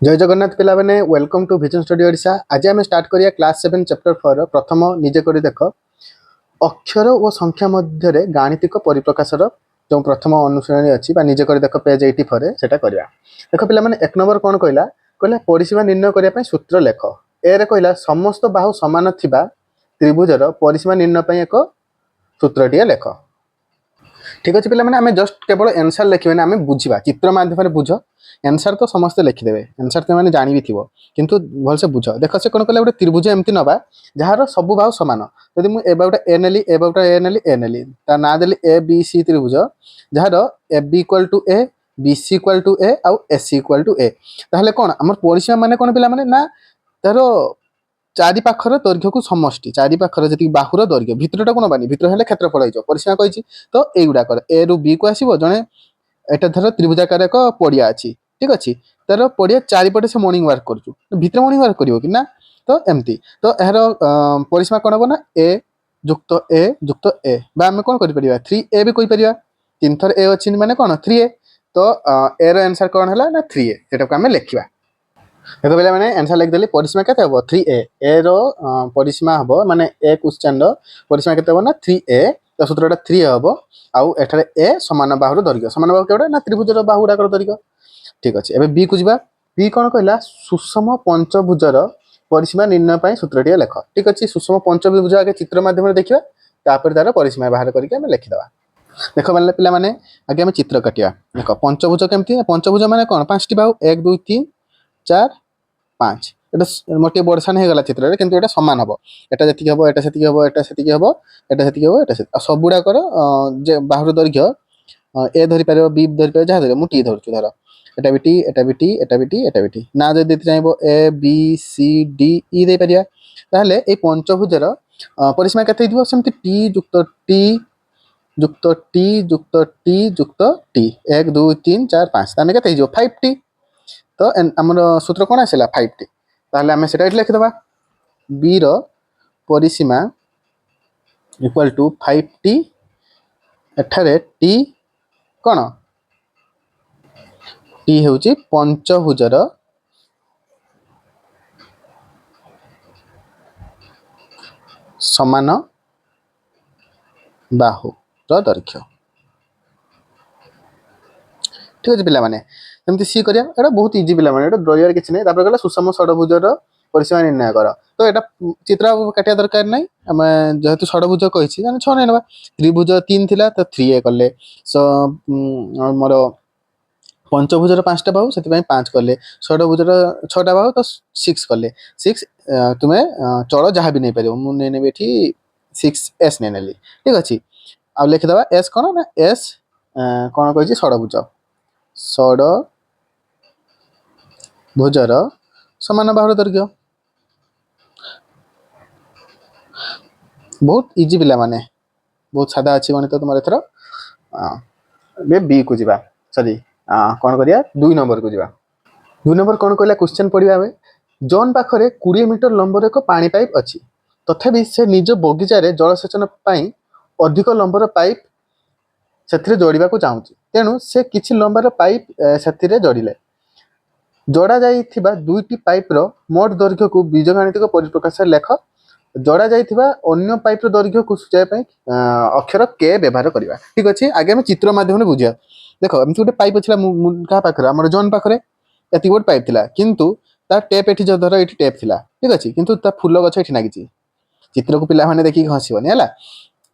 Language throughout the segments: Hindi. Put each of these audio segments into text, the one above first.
जय जगन्नाथ पिला माने welcome to vision study Odisha. आज आम स्टार्ट करिया क्लास 7 चैप्टर 4 प्रथम निजे करी देख अक्षर और संख्या मध्य गाणितिक परिप्रकाशर जो प्रथम अनुशीलनी अच्छी निजे करी देख पेज 84 सेटा करिया। देख पिला माने एक नंबर कौन कहला कहला परिसीमा निर्णय करने सूत्र लेख। ए रे कहला समस्त बाहु समान थिबा त्रिभुजर परिसीमा निर्णय एक सूत्रटीए लेख। ठीक अच्छे पे आम जस्ट केवल एनसर लिखे आम बुझा चित्र मध्यम बुझ एनसर तो समस्ते लिखिदेवे एनसर तो मैंने जानी भी थी किंतु भलसे बुझ देख से कौन कले गोटे त्रिभुज एमती नवा जार सब बाहु सामान जदि मुझे गोटे ए नेली ए गोटे ए नेली तार ना देली ए बी सी त्रिभुज जार A B equal to A B C equal to A आउ S C equal to A ताहले कौन आम परिसीमा माने कौन पिला माने ना तार चारि पाखर दैर्घ्य को समष्टि चारि पाखर जी बाहुर दैर्घ्य भितरटा को नबानी भितर हेल्ले क्षेत्रफल हो परिसीमा कही तो युवाक ए रु बी को आसो जड़े एटा धर त्रिभुजाकार एक पड़िया अच्छी ठीक अच्छे तार पड़िया चारिपटे से मर्णिंग वार्क कर मर्णिंग वार्क कर कि ना तो एमती तो यार परिसीमा कौन हम ना ए जुक्त ए आम कौन कर 3a भी कहीपर 3 थर ए अच्छी मैंने कौन 3a तो ए रनसर कौन है ना 3a से आम लिखा देख पे मैंने आंसर लिखिदेली परिसीमा के 3a ए रो परिसीमा हम माने ए क्वेश्चन परिसीमा के ना 3a तो सूत्रटा 3 हम आउ एठारे ए समान बाहुर दैर्घ्य समान बाहु केवटा ना त्रिभुजर बाहु गुड़ाक दैर्घ्य ठीक अच्छे एवं बी को जा बी कौन कहला सुषम पंचभुजर परिसीमा निर्णय सूत्रटी लेख ठीक अच्छे सुषम पंचभुज आगे चित्र मध्यम देखा तापर तार परिसीमा बाहर करके लिखिदेवा देख पे मैंने आगे आम चित्र काटिया देख पंचभुज केमती पंचभुज माने कौन 5टी बाहु 1 2 3 4 5 एटा मोटे बड़सान हो गला चित्र किंतु एटा समान हम एटा जति हम एटा सेति हम एटा सेति हम एटा सेति हम एटा सेति सब गुड़ाकर जे बाहुर दैर्घ्य ए धरि पार बी धरि पार जहाँ धर मु टी धरछु धर एटा भी टी एटा भी टी एटा भी टी एटा भी टी ना जदि चाहिए A B C D E दे पारिया ताहले ए पंचभुजर परिसीमा केते हितबो सेमति टी जुक्त टी जुक्त टी जुक्त टी जुक्त टी 1 2 3 4 5 ताने केते हिजो 5t तो आमर सूत्र कौन आसला 5t ताहले आमे सेटा एठी लिखिदबा बी रो परिसीमा इक्वल टू 5t एठारे टी कौन टी हेउची पंचभुजर समान बाहु दैर्घ्य ठीक अच्छे पे जमी सी करा एटा बहुत इजी पे डर किसी ना गला सुषम षडभुजर परिसीमा निर्णय कर तो यहाँ चित्र काटिया दरकार ना आम जेहेतु षडभुज कही 6 नहीं ना त्रिभुज 3 थिला तो 3a कले सो मोर पंचभुजर 5टा बाहु से 5 कले षडभुजर 6टा बाहु तो 6 कले 6 तुम्हें चल जहाँ भी नहीं पार मुझे नहीं 6s नहीं नेली ठीक अच्छे आ लिखिदबा एस कौन ना एस कौन कही षडभुज षडभुजर समान बाहुर दैर्घ्य बहुत इजी पिला माने बहुत सादा अच्छी गणित तुम एथर बी को जीवा सॉरी कौन करिया 2 नंबर को जीवा 2 नंबर कौन कहला क्वेश्चन पढ़िया जॉन पाखरे 20 मीटर लंबर एक पानी पाइप अच्छी तथापि से निज बगीचारे जलसेचन पाई अधिक लंबर पाइप से जोड़ा चाहूँगी तेणु से किसी लंबार पाइप से जोड़िले जोड़ा जाइथिबा 2टी पाइपर मोट दैर्घ्य को बीजगणितिक परिप्रकाश लेख जोड़ा जाइथिबा अन्य पाइपर दैर्घ्य को सूचाई अक्षर के व्यवहार करवा ठीक अच्छे आगे आम चित्र मध्यम बुझा देख एमती गोटे पाइप अच्छी क्या पाखे आम जॉन पाखे एति गोटे पाइप थिला किंतु तार टेप एठी धर ये टेप थिला ठीक अच्छे किंतु ता फूल गछ एठी नागिची चित्र को पिला माने देखि हसिबनी है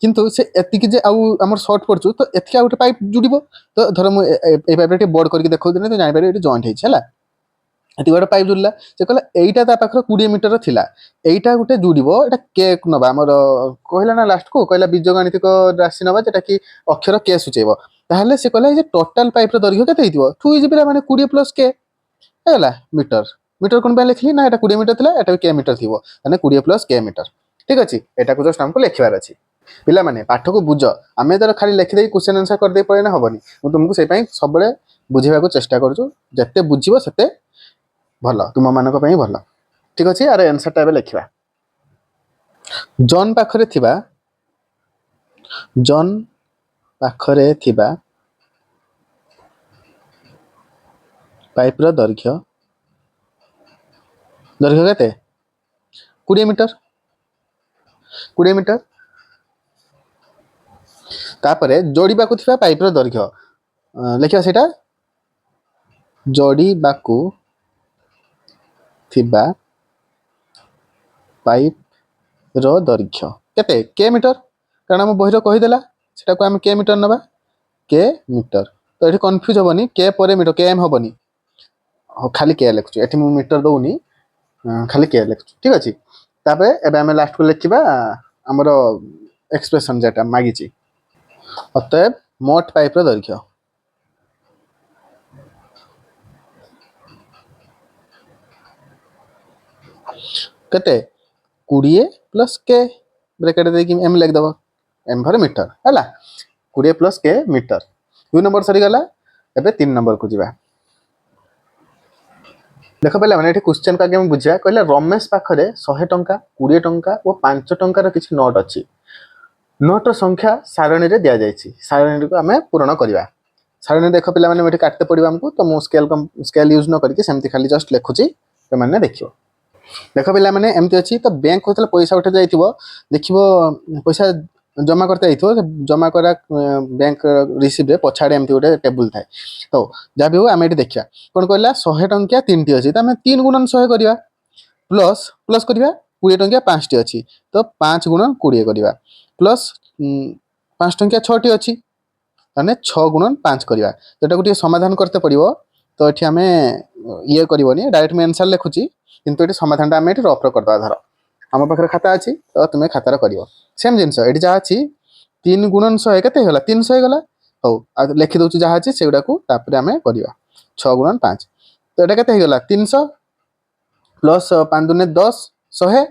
किंतु से एतिक जे आम सर्ट पड़चु तो एतिक गोटे पाइप जुड़ब तो धर मुझे पाइप बोर्ड करके देखा तो जापर ये जॉइंट है एति गोटे पाइप जुड़ला से कहला एटा ता पाखर 20 मीटर थिला एटा गोटे जुड़ब एटा के नबा आमर कहला ना लास्ट को कहला बीजगणितिक राशि नबा जेटा कि अक्षर के सूचेब ताहले से कहला जे टोटल पाइप दैर्घ्य केते हितबो ठु इजी पिला माने 20 प्लस के हैला मीटर मीटर कोन बे लिखली ना एटा 20 मीटर थिला एटा के मीटर थिबो माने 20 प्लस के मीटर ठीक अछि एटा को जस्ट हमको लिखबार अछि पिला माने पाठ को बुझ आमे तर खाली लिखि दे क्वेश्चन आंसर कर दे पळे ना हबनी मु तुमको से पई सबले बुझेबा को चेष्टा करछु जत्ते बुझिबो सेते भल तुम मानक पई भल ठीक अछि आरे आंसर टा बे लिखबा जॉन पाखरे थिबा पाइपर दैर्घ्य ଦୈର୍ଘ୍ୟ କେତେ 20 ମିଟର 20 ମିଟର। ତାପରେ ଯୋଡ଼ିବାକୁ ଥିବା ପାଇପର ଦୈର୍ଘ୍ୟ ଲେଖିବା ସେଇଟା ଯୋଡ଼ିବାକୁ ଥିବା ପାଇପର ଦୈର୍ଘ୍ୟ କେତେ କେ ମିଟର, କାରଣ ଆମ ବହିର କହିଦେଲା ସେଟାକୁ ଆମେ କେ ମିଟର ନେବା କେ ମିଟର। ତ ଏଠି କନଫ୍ୟୁଜ ହେବନି କେ ପରେ ମିଟର କେ ଏମ୍ ହେବନି, ଖାଲି କେ ଲେଖୁଛୁ ଏଠି ମୁଁ ମିଟର ଦଉନି ଖାଲି କେ ଲେଖୁଛୁ ଠିକ ଅଛି। ତାପରେ ଏବେ ଆମେ ଲାଷ୍ଟକୁ ଲେଖିବା ଆମର ଏକ୍ସପ୍ରେସନ যেটা ମାଗିଛି। ଅତএବ ମୋଟ ପାଇପର ଦୈର୍ଘ୍ୟ କେତେ 20 ପ୍ଲସ୍ କେ ବ୍ରେକେଟ ଦେଇକି ଏମ୍ ଲେଖିଦେବ ଏମ୍ ଫର ମିଟର ହେଲା 20 ପ୍ଲସ୍ କେ ମିଟର। 2 ନମ୍ବର ସରିଗଲା। ଏବେ 3 ନମ୍ବରକୁ ଯିବା। ଦେଖ ପିଲାମାନେ ଏଠି କ୍ୱେଶ୍ଚନକୁ ଆଗେ ଆମେ ବୁଝିବା। କହିଲା ରମେଶ ପାଖରେ 100 ଟଙ୍କା 20 ଟଙ୍କା ଓ 5 ଟଙ୍କାର କିଛି ନୋଟ୍ ଅଛି। ନୋଟ୍ର ସଂଖ୍ୟା ସାରଣୀରେ ଦିଆଯାଇଛି। ସାରଣୀକୁ ଆମେ ପୂରଣ କରିବା। ସାରଣୀ ଦେଖ ପିଲାମାନେ ଏଠି କାଟତେ ପଡ଼ିବ ଆମକୁ, ତ ମୁଁ ସ୍କେଲ ୟୁଜ୍ ନ କରିକି ସେମିତି ଖାଲି ଜଷ୍ଟ ଲେଖୁଛି, ସେମାନେ ଦେଖିବ। ଦେଖ ପିଲାମାନେ ଏମିତି ଅଛି। ତ ବ୍ୟାଙ୍କକୁ ଯେତେବେଳେ ପଇସା ଉଠା ଯାଇଥିବ ଦେଖିବ ପଇସା ଜମା করতে ଯାଇଥିବ, ଜମା করা ব্যাঙ্ক রিସିପ୍ଟରେ ପଛଆଡ଼େ ଏମିତି ଗୋଟେ ଟେବୁଲ ଥାଏ। ତ ଯାହା ବି ହଉ ଆମେ ଏଠି ଦେଖିବା କ'ଣ କହିଲା 100 ଟଙ୍କିଆ 3ଟି ଅଛି, ତ ଆମେ 3 ଗୁଣନ 100 କରିବା ପ୍ଲସ୍ କରିବା 20 ଟଙ୍କିଆ 5ଟି ଅଛି, ତ 5 ଗୁଣନ 20 କରିବା ପ୍ଲସ୍ 5 ଟଙ୍କିଆ 6ଟି ଅଛି, ମାନେ 6 ଗୁଣନ 5 କରିବା। ତ ଏଟାକୁ ଟିକେ ସମାଧାନ করতে ପଡ଼ିବ। ତ ଏଠି ଆମେ ଇଏ କରିବନି, ଡାଇରେକ୍ଟ ମୁଁ ଆନ୍ସର ଲେଖୁଛି, କିନ୍ତୁ ଏଠି ସମାଧାନଟା ଆମେ ଏଠି ରଫ୍ରେ କରିଦେବା। ଧର ଆମ ପାଖରେ ଖାତା ଅଛି, ତ ତୁମେ ଖାତାରେ କରିବ ସେମ୍ ଜିନିଷ। ଏଠି ଯାହା ଅଛି 3 ଗୁଣନ 100 କେତେ ହେଇଗଲା 300 ହେଇଗଲା। ହଉ ଆଉ ଲେଖି ଦେଉଛି ଯାହା ଅଛି ସେଗୁଡ଼ାକୁ, ତାପରେ ଆମେ କରିବା 6 ଗୁଣନ 5। ତ ଏଇଟା କେତେ ହେଇଗଲା 300 ପ୍ଲସ୍ 5 ଦୁନେ 10 100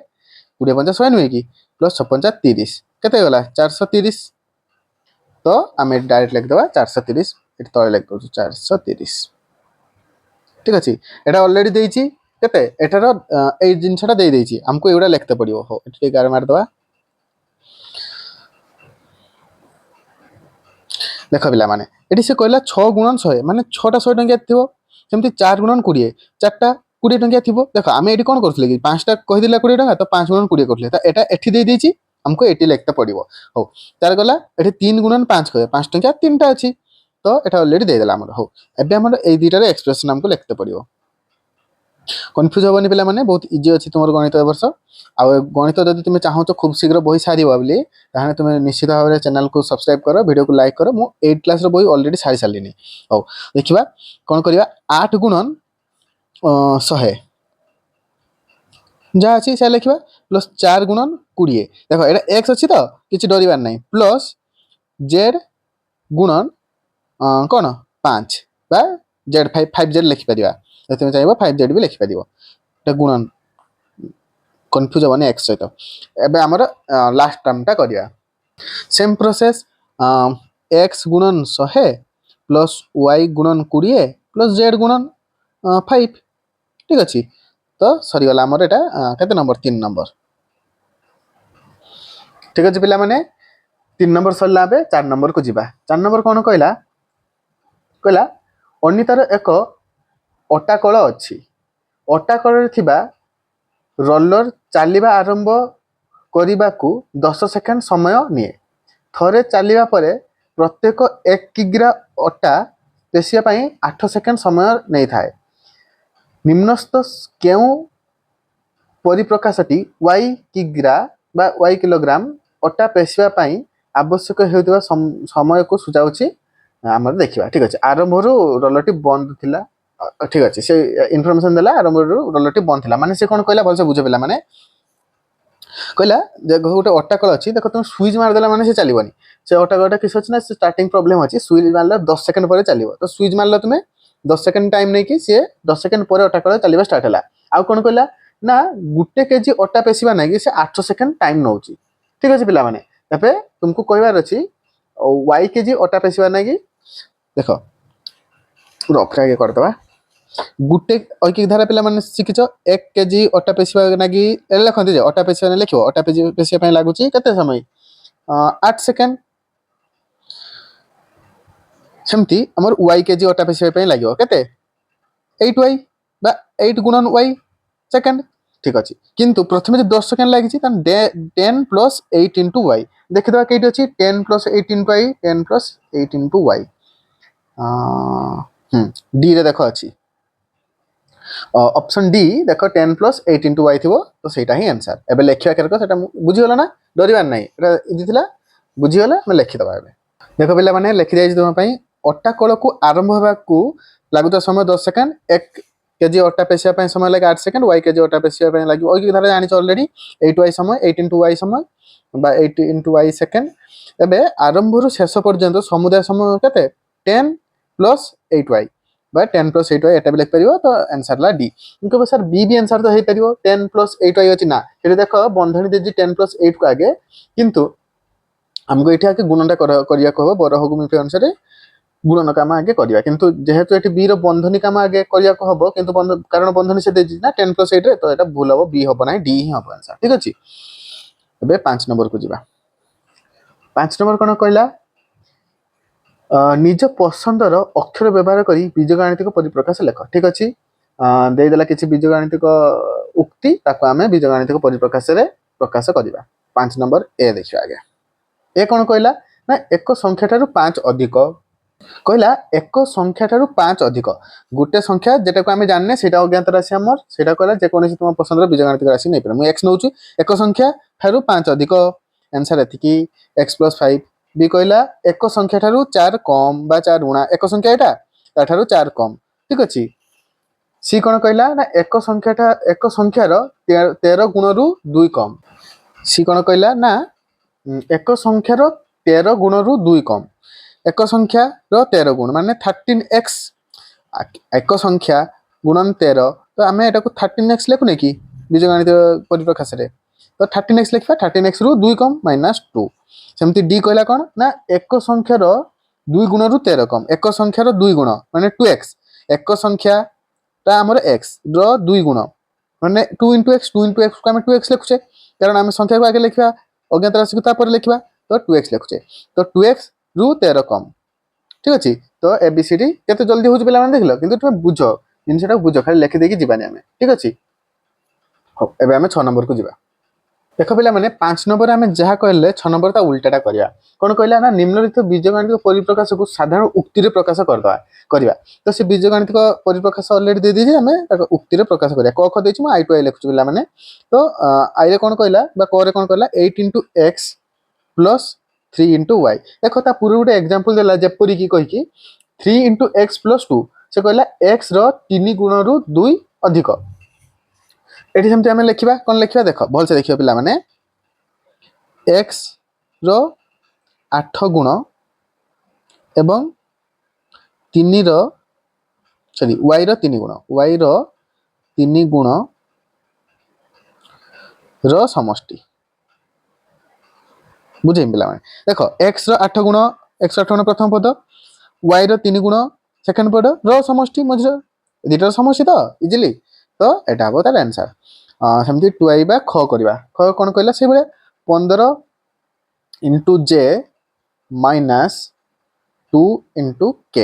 20 ପଞ୍ଚା 100 ନୁହେଁ କି, ପ୍ଲସ୍ 6 ପଞ୍ଚା 30 କେତେ ହେଇଗଲା 430। ତ ଆମେ ଡାଇରେକ୍ଟ ଲେଖିଦେବା 430, ଏଠି ତଳେ ଲେଖିଦେଉଛୁ 430 ঠিক ଅଛି। এটা অলরেডি ଦେଇଛି କେତେ ଏଠାର ଏଇ ଜିନିଷଟା ଦେଇଛି ଆମକୁ, ଏଗୁଡ଼ା ଲେଖତେ ପଡ଼ିବ। ହଉ ଏଠି ଟିକେ ଗାର ମାରିଦେବା। ଦେଖ ପିଲାମାନେ ଏଠି ସେ କହିଲା 6 ଗୁଣନ 100, ମାନେ 6ଟା 100 ଟଙ୍କିଆ ଥିବ, ସେମିତି 4 ଗୁଣନ 20 4ଟା 20 ଟଙ୍କିଆ ଥିବ। ଦେଖ ଆମେ ଏଠି କ'ଣ କରୁଥିଲେ କି 5ଟା କହିଦେଲା 20 ଟଙ୍କା, ତ 5 ଗୁଣନ 20 କରୁଥିଲେ, ତ ଏଟା ଏଠି ଦେଇଛି ଆମକୁ ଏଠି ଲେଖତେ ପଡ଼ିବ। ହଉ ତାର ଗଲା ଏଠି 3 ଗୁଣନ 5 କହିବା 5 ଟଙ୍କିଆ 3ଟା ଅଛି, ତ ଏଟା অলরেডি ଦେଇଦେଲା ଆମର। ହଉ ଏବେ ଆମର এই দুইটার এক্সপ্রেশন ଆମକୁ লেখতে পড়িব। কনফ্ୟୁজ হবনি পিলাମାନେ, ବହୁତ ইজি ଅଛି তোমার গণিত এ বর্ষ। ଆଉ গণিত যদি তুমি চাହୁଛ খুব শীঘ্র বই সারিব বলি, তাহলে তুমি নিশ্চিত ভাবে চ্যানেলକୁ সবসক্রাইব কর, ভিডিওକୁ লাইক কর। ମୁଁ 8 ক্লাসর বই অলরেডি সারি সারিলিনি। হଉ ଦେଖିବା କ'ଣ କରିବା 8 ଗୁଣନ 100 ଯାହା ଅଛି ସେ ଲେଖିବା, ପ୍ଲସ୍ 4 ଗୁଣନ 20। ଦେଖ ଏଇଟା ଏକ୍ସ ଅଛି ତ କିଛି ଡରିବାର ନାହିଁ, ପ୍ଲସ୍ ଜେଡ୍ ଗୁଣନ କ'ଣ 5 ବା ଜେଡ୍ 5 ଜେଡ୍ ଲେଖିପାରିବା, ଯଦି ତୁମେ ଚାହିଁବ 5 ଜେଡ୍ ବି ଲେଖିପାରିବ। এটা গুণন কনফ্ୟୁজ হবনি এক্স সହିତ। ଏବେ ଆମର ଲାଷ୍ଟ ଟର୍ମଟା କରିବା ସେମ୍ ପ୍ରୋସେସ୍। ଏକ୍ସ ଗୁଣନ 100 ପ୍ଲସ୍ ୱାଇ ଗୁଣନ 20 ପ୍ଲସ୍ ଜେଡ୍ ଗୁଣନ 5 ଠିକ୍ ଅଛି। ତ ସରିଗଲା ଆମର ଏଇଟା କେତେ ନମ୍ବର 3 ନମ୍ବର। ଠିକ୍ ଅଛି ପିଲାମାନେ 3 ନମ୍ବର ସରିଲା। ଏବେ 4 ନମ୍ବରକୁ ଯିବା। 4 ନମ୍ବର କ'ଣ କହିଲା, କହିଲା ଅନିତାର ଏକ ଅଟା କଳ ଅଛି। ଅଟା କଳରେ ଥିବା ରୋଲର ଚାଲିବା ଆରମ୍ଭ କରିବାକୁ 10 ସେକେଣ୍ଡ ସମୟ ନିଏ। ଥରେ ଚାଲିବା ପରେ ପ୍ରତ୍ୟେକ 1 କିଗ୍ରା ଅଟା ପେଷିବା ପାଇଁ 8 ସେକେଣ୍ଡ ସମୟ ନେଇଥାଏ। ନିମ୍ନସ୍ଥ କେଉଁ ପରିପ୍ରକାଶଟି y କିଗ୍ରା ବା y କିଲୋଗ୍ରାମ ଅଟା ପେଷିବା ପାଇଁ ଆବଶ୍ୟକ ହେଉଥିବା ସମୟକୁ ସୂଚାଉଛି ଆମର ଦେଖିବା। ଠିକ୍ ଅଛି, ଆରମ୍ଭରୁ ରୋଲରଟି ବନ୍ଦ ଥିଲା। ଠିକ୍ ଅଛି, ସେ ଇନଫର୍ମେସନ୍ ଦେଲା ଆରମ୍ଭରୁ ରୋଲରଟି ବନ୍ଦ ଥିଲା, ମାନେ ସେ କ'ଣ କହିଲା ଭଲସେ ବୁଝ ପିଲାମାନେ। କହିଲା ଯେ ଗୋଟେ ଅଟା କଳ ଅଛି, ଦେଖ ତୁମେ ସୁଇଚ୍ ମାରିଦେଲା ମାନେ ସେ ଚାଲିବନି। ସେ ଅଟା କଳଟା କିଛି ଅଛି ନା, ସେ ଷ୍ଟାର୍ଟିଂ ପ୍ରୋବ୍ଲେମ୍ ଅଛି, ସୁଇଚ୍ ମାରିଲେ 10 ସେକେଣ୍ଡ ପରେ ଚାଲିବ। ତ ସୁଇଚ୍ ମାରିଲ ତୁମେ 10 ସେକେଣ୍ଡ ଟାଇମ୍ ନେଇକି ସିଏ 10 ସେକେଣ୍ଡ ପରେ ଅଟା କଳ ଚାଲିବା ଷ୍ଟାର୍ଟ ହେଲା। ଆଉ କ'ଣ କହିଲା ନା 1 କେଜି ଅଟା ପେଷିବା ନାଗି ସେ 8 ସେକେଣ୍ଡ ଟାଇମ୍ ନେଉଛି। ଠିକ୍ ଅଛି ପିଲାମାନେ, ଏବେ ତୁମକୁ କହିବାର ଅଛି y କେଜି ଅଟା ପେଷିବା ନାଗି। ଦେଖ ରଫ୍ରେ ଆଗେ କରିଦେବା। ଗୋଟେ ଐକିକ ଧାରା ପିଲାମାନେ ଶିଖିଛ 1 କେଜି ଅଟା ପେଷିବା ଲାଗି ଲେଖନ୍ତି, ଯେ ଅଟା ପେଷିବା ଲେଖିବ, ଅଟା ପେଷିବା ପାଇଁ ଲାଗୁଛି କେତେ ସମୟ 8 ସେକେଣ୍ଡ। ସେମିତି ଆମର y କେଜି ଅଟା ପେଷିବା ପାଇଁ ଲାଗିବ କେତେ 8y ବା 8 ଗୁଣନ y ସେକେଣ୍ଡ। ठीक अच्छे किंतु प्रथम जो 10 सेकेंड लगी 10 प्लस 8 इंटू वाई देखिए कई अच्छी 10 plus 8 into Y 10 plus 8 into Y डी रे देख अच्छी ऑप्शन डी देख 10 प्लस 8 इंटू वाई थो तो सहीटा ही आंसर एबे लेखिया करको बुझीगला ना डरबार ना इजी थिला बुझीगला मैं लिखिदबा एबे देख पिला माने लिखि जाई तुम पई अट्टा कल को आरंभ होगा को लागुता समय 10 सेकंड 1 केजी अट्टा पेसिया पई समय लगे 8 सेकंड y केजी अट्टा पेसिया पई लागि ओइ धारा जानि ऑलरेडी 8y समय 8 into y समय बा 8 into y सेकंड एबे आरंभ रु शेष पर्यंत समुदाय समय केते 10 plus 8y बा 10 plus 8y एटा भी लिख परियो तो आंसर ला डी इनको सर बी भी आंसर तो हे परियो 10 plus 8y अछि ना हेले देखो बंधनी देजी 10 plus 8 को आगे किंतु हमको एठी आके गुणनटा करिया कहबो बरहगु मिफे अनुसार गुणन काम आगे करिया किंतु जेहेतु एठी बी रो बंधनी काम आगे करिया कहबो किंतु कारण बंधनी से देजी ना 10 plus 8 रे तो एटा भूल हबो बी हबो ना डी ही हबो आंसर ठीक अछि एबे 5 नंबर को जिबा 5 नंबर कोन कहला निज पसंदर अक्षर व्यवहार करी बीजगणितिक परिप्रकाश लेख ठीक अछि दे देला किछि बीजगणितिक उक्ति ताको आमे बीजगणितिक परिप्रकाश रे प्रकाश करिबा 5 नंबर ए देखियो आगे ए कोन कहला ना एक संख्या ठारू 5 अधिक कहला एक संख्या ठारू 5 अधिक गुटे संख्या जेटा को आमे जानने सेटा अज्ञात राशि हमर सेटा कहला जे कोनसी तुम पसंदर बीजगणितिक राशि नै पर मु x नउछु एक संख्या ठारू 5 अधिक आंसर एथि की x + 5 बी कहला एक संख्या ठारू 4 कम बा 4 गुणा एक संख्या एटा ता ठारू 4 कम ठीक अछि सी कोन कहला ना एक संख्यार 13 गुण रु 2 कम सी कोन कहला ना एक संख्यार 13 गुण रु 2 कम एक संख्यार 13 गुण माने 13x एक संख्या गुणन 13 तो आमे एटा को 13x लेखु नै कि बीजगणित परिप्रकाश रे तो 13x लिखबा 13x रु 2 कम -2 सेमति डी कहला कोन ना एक संख्यार 2 गुण रु 13 कम एक संख्यार 2 गुण माने 2x एक संख्या ता हमर x रो 2 गुण माने 2 into x को हम 2x लिखुछे कारण हम संख्या को आगे लिखबा अज्ञात राशि को तापर लिखबा तो 2x लिखुछे तो 2x रु 13 कम ठीक अछि तो एबीसीडी केते जल्दी होज बेला माने देखलो किंतु तुम बुझो जिनसेटा बुझो खाली लिखि देकी जिबानी हमें ठीक अछि हो एबे हमें 6 नंबर को जिबा देखो पिला माने 5 नंबर हमें जहा कहले 6 नंबर ता उल्टाटा करिया कोन कहला ना निम्नलिखित बीजगणितिक परिप्रकाश को साधारण उक्ति रे प्रकाश करबा तो से बीजगणितिक परिप्रकाश ऑलरेडी दे दीजे हमें ताको उक्ति रे प्रकाश करिया क ख देछि म i to i लिखछु पिला माने तो i रे कोन कहला बा क रे कोन कहला 8 into x plus 3 into y देखो ता पूरे गुटे एग्जांपल देला जेपरि की कहि की 3 into x plus 2 से कहला x रो 3 गुण रु 2 अधिक एठी सेमते हमें लिखिबा कोन लिखिबा देखो भल से देखियो पिला माने x रो 8 गुण एवं 3 रो सॉरी y रो 3 गुण y रो 3 गुण रो समष्टि बुझे पिला माने देखो x रो 8 गुण x रो 8 गुण प्रथम पद y रो 3 गुण सेकंड पद रो समष्टि मझे दिटर समष्टि तो इजीली तो एटा हो तार आंसर सेमति 2i बा ख करबा ख कोन कहला से बळे 15 into j minus 2 into k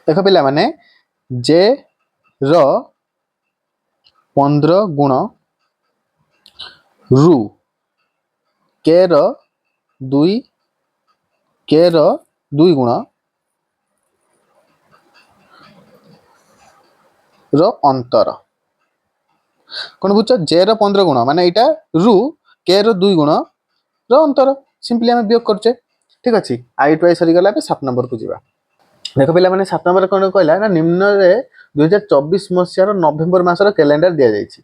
देखो पिला माने j रो 15 गुण रु k रो 2 गुण रो अंतर कोन बुझ j रो 15 गुण माने एटा रु k रो 2 गुण रो अंतर सिंपली हम वियोग करछे ठीक अछि i to i सरी गला पे 7 नंबर को जिबा देखो पिला माने 7 नंबर कोन कहला ना निम्न रे 2024 मसिया रो नवेम्बर मास रो कैलेंडर दिया जायछि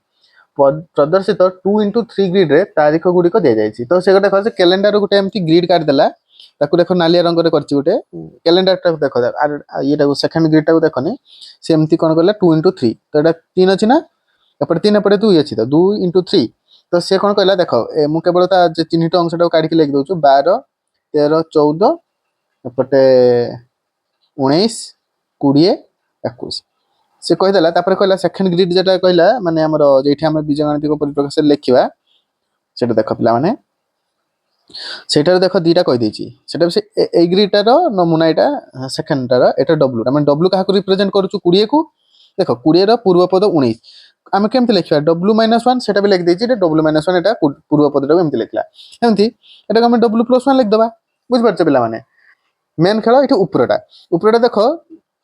प्रदर्शित 2 into 3 ग्रिड रे तारीख गुडी को दिया जायछि तो से गोटे कहसे कैलेंडर रो गोटे एमती ग्रिड काट देला ताकू देखो नालिया रंग रे करछि गोटे कैलेंडर टा देखो येटा को सेकंड ग्रिड टा को देखनी से एमती कोन कहला 2 into 3 तो एटा 3 अछि ना एपटे 3 एपटे 2 अछि तो 2 into 3 तो से कोन कहला देखो मु केवल ता चिन्हित अंशटा काढी के लिख दउछु 12 13 14 एपटे 19 20 21 से कहि देला तापर कहला सेकंड ग्रिड जेटा कहला माने हमर जेठी हम बीजगणितिक परिप्रकाश लिखिबा सेटा देखो पिला माने सेटा देखो दीटा कहि देछि सेटा से ए ग्रिड रो नमूना एटा सेकंड रो एटा w माने w काहा को रिप्रेजेंट करछु 20 को देखो 20 रो पूर्व पद 19 ଆମେ କେମିତି ଲେଖିବା W-1 ସେଟା ବି ଲେଖିଦେଇଛି ଏଟା W-1 ଏଟା ପୂର୍ବ ପଦଟାକୁ ଏମିତି ଲେଖିଲା ଏମିତି ଏଟାକୁ ଆମେ W+1 ଲେଖିଦେବା ବୁଝିପାରୁଛ ପିଲାମାନେ মেন খেল এটি উপরটা দেখ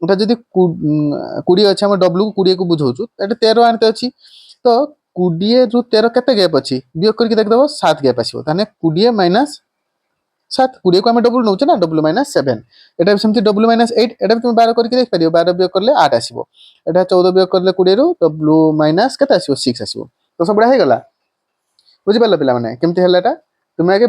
এটা যদি 20 ଅଛି ଆମେ W କୁ 20 କୁ ବୁଝଉଛୁ ଏଠି 13 ଆଣିତେ ଅଛି ତ 20 ରୁ 13 କେତେ ଗ୍ୟାପ୍ ଅଛି ବିয়োଗ କରିକି ଦେଖିଦେବ 7 ଗ୍ୟାପ୍ ଆସିବ ତାହେଲେ 20 ମାଇନସ୍ 7 20 କୁ ଆମେ ଡବଲ ନଉଛେ ନା W-7 এটা সেমতি W-8 এটা তুমি 12 କରିକି ଦେଖିପାରିବ 12 ବିয়োଗ করলে 8 ଆସିବ এটা 14 ବିয়োଗ করলে 20 ରୁ W- କେତେ ଆସିବ 6 ଆସିବ ତ ସବୁଡା ହେଇଗଲା ବୁଝିପାରିଲ ପିଲାମାନେ କେମିତି ହେଲା এটা তুমি আগে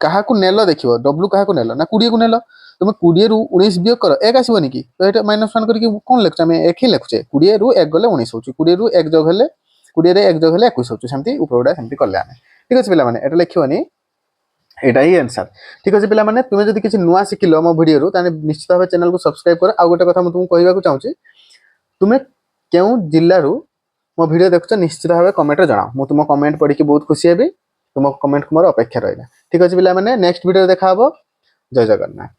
কাহাকু নেল দেখিব W কাহাকু নেল না 20 କୁ ନେଲ তুমি 20 ରୁ 19 বিয়োগ কর 1 আসিবনি কি তো এটা -1 କରିକି কোন লেখছ আমি 1 ହିଁ লেখুଛେ 20 ରୁ 1 গলে 19 হচ্ছে 20 ରୁ 1 যোগ হলে 20 রে 1 যোগ হলে 21 হচ্ছে সেমতি উপরটা সেমতি করলে আমি ঠিক আছে পিলাମାନେ এটা লিখিবনি এটা ହିଁ आंसर ঠিক আছে ପିଲାମାନେ তুমি যদি কিছু নূয়া শিখিল ମୋ ভিডিওରୁ ତାହେଲେ ନିଶ୍ଚିତ ଭାବେ ଚ୍ୟାନେଲକୁ ସବସ୍କ୍ରାଇବ କର ଆଉ ଗୋଟେ କଥା ମୁଁ ତୁମକୁ କହିବାକୁ ଚାହୁଁଛି ତୁମେ କେଉଁ ଜିଲ୍ଲାରୁ ମୋ ଭିଡ଼ିଓ ଦେଖୁଛ ନିଶ୍ଚିତ ଭାବେ କମେଣ୍ଟରେ ଜଣାଅ ମୁଁ ତୁମ କମେଣ୍ଟ ପଢ଼ିକି ବହୁତ ଖୁସି ହେବି ତୁମ କମେଣ୍ଟକୁ ମୋର ଅପେକ୍ଷା ରହିଲା ଠିକ ଅଛି ପିଲାମାନେ ନେକ୍ସଟ ଭିଡ଼ିଓରେ ଦେଖା ହବ ଜୟ ଜଗନ୍ନାଥ।